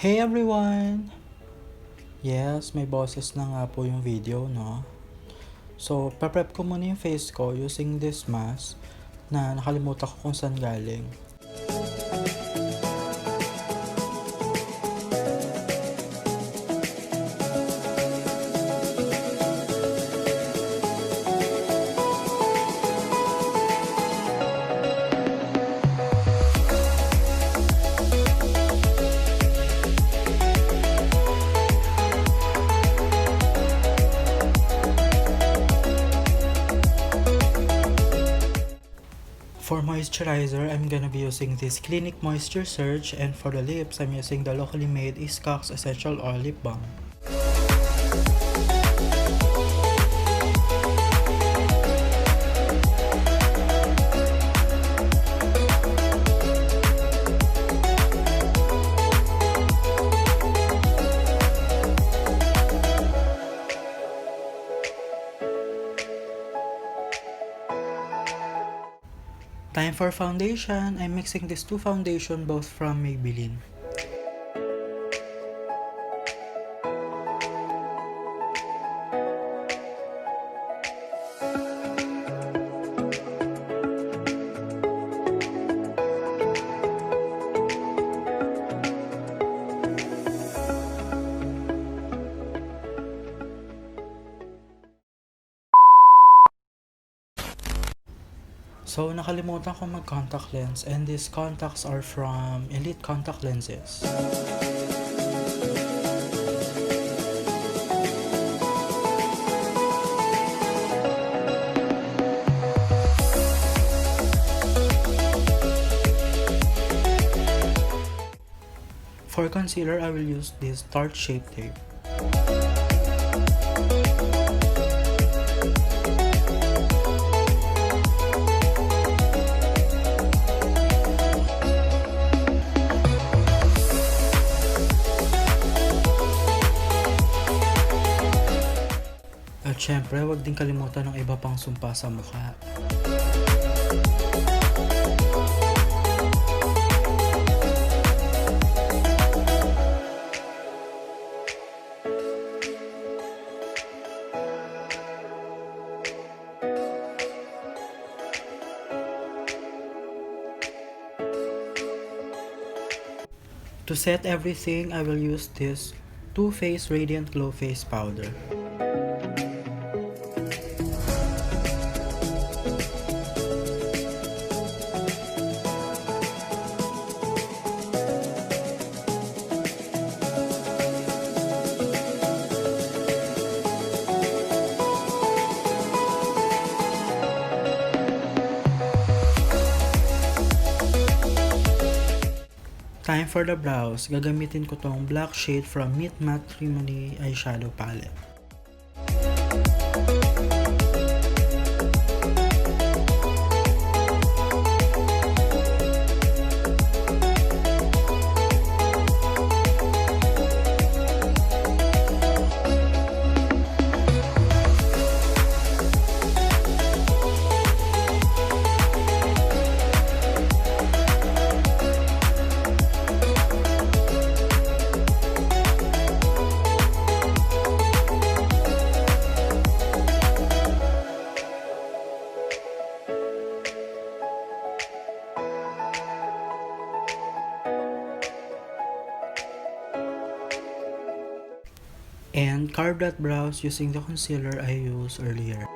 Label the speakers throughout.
Speaker 1: Hey everyone! Yes, may boses na nga po yung video, no? So, paprep ko muna yung face ko using this mask na nakalimutan ko kung saan galing. For moisturizer, I'm gonna be using this Clinique Moisture Surge, and for the lips, I'm using the locally made Easecox Essential Oil Lip Balm. Time for foundation. I'm mixing these two foundation both from Maybelline. So, nakalimutan ko mag-contact lens, and these contacts are from Elite Contact Lenses. For concealer, I will use this Tarte Shape Tape. At syempre, huwag din kalimutan ng iba pang sumpa sa mukha. To set everything, I will use this Too Faced Radiant Glow Face Powder. Time for the brows. Gagamitin ko tong black shade from Matte Trimony Eyeshadow Palette. And carve that brows using the concealer I used earlier.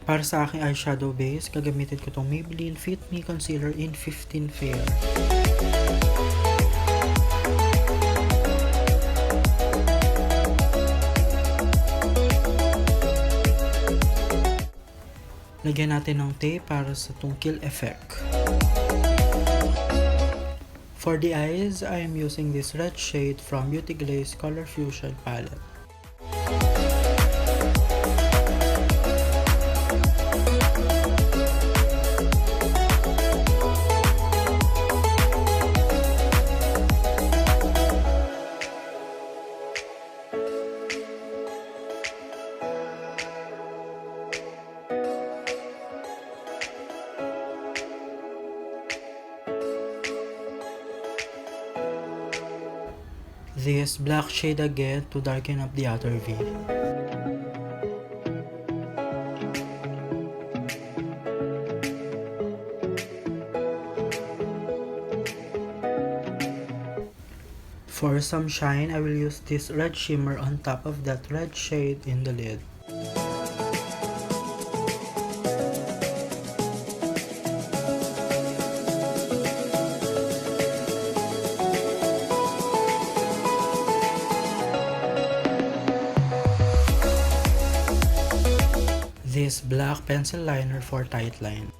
Speaker 1: Para sa aking eyeshadow base, gagamitin ko tong Maybelline Fit Me Concealer in 15 Fair. Lagyan natin ng tape para sa tungkil effect. For the eyes, I am using this red shade from Beauty Glazed Color Fusion palette. This black shade again to darken up the outer V. For some shine, I will use this red shimmer on top of that red shade in the lid. This black pencil liner for tight line.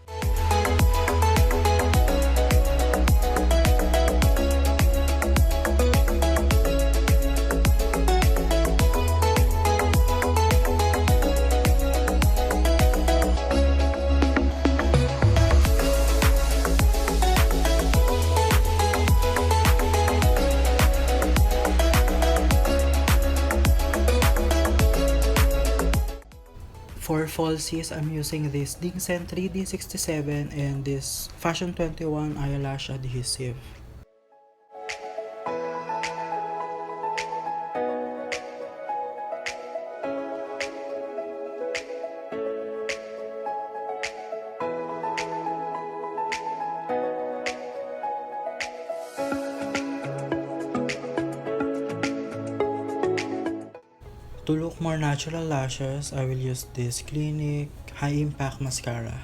Speaker 1: For falsies, I'm using this Dingsen 3D67 and this Fashion 21 eyelash adhesive. To look more natural lashes, I will use this Clinique High Impact Mascara.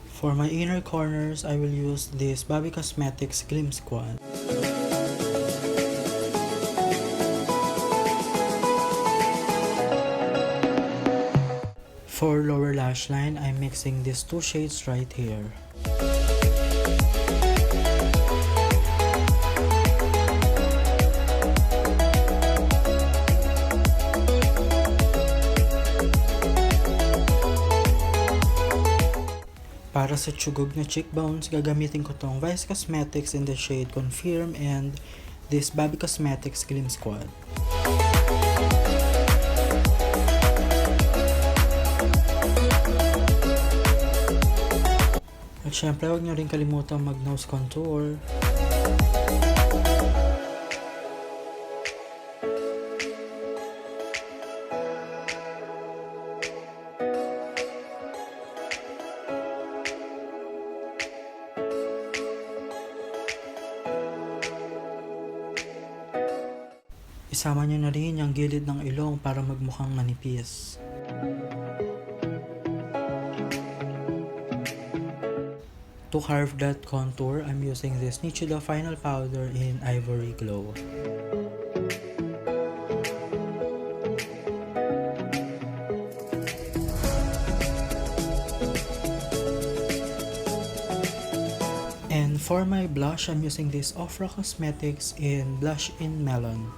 Speaker 1: For my inner corners, I will use this Bobie Cosmetics Gleam Squad. For lower lash line, I'm mixing these two shades right here. Para sa tsugog na cheekbones, gagamitin ko tong Vice Cosmetics in the shade Confeerm and this Bobie Cosmetics Gleam Squad. At syempre, huwag nyo rin kalimutan mag-nose contour. Isama nyo na rin yung gilid ng ilong para magmukhang manipis. To carve that contour, I'm using this Nichido Final Powder in Ivory Glow. And for my blush, I'm using this Ofra Cosmetics in Blush in Melon.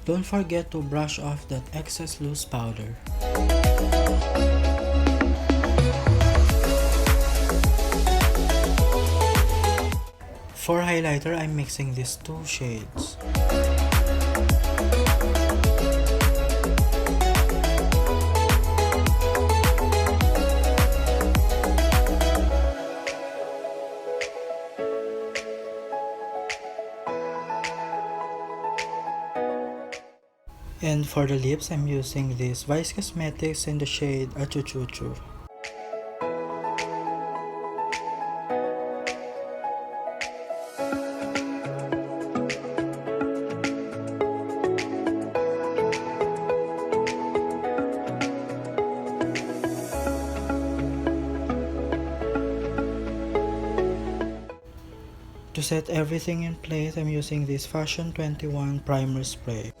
Speaker 1: Don't forget to brush off that excess loose powder. For highlighter, I'm mixing these two shades. And for the lips, I'm using this Vice Cosmetics in the shade Achuchuchu. To set everything in place, I'm using this Fashion 21 Primer Spray.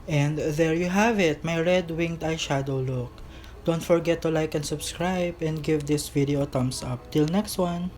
Speaker 1: And there you have it, my red winged eyeshadow look. Don't forget to like and subscribe and give this video a thumbs up. Till next one!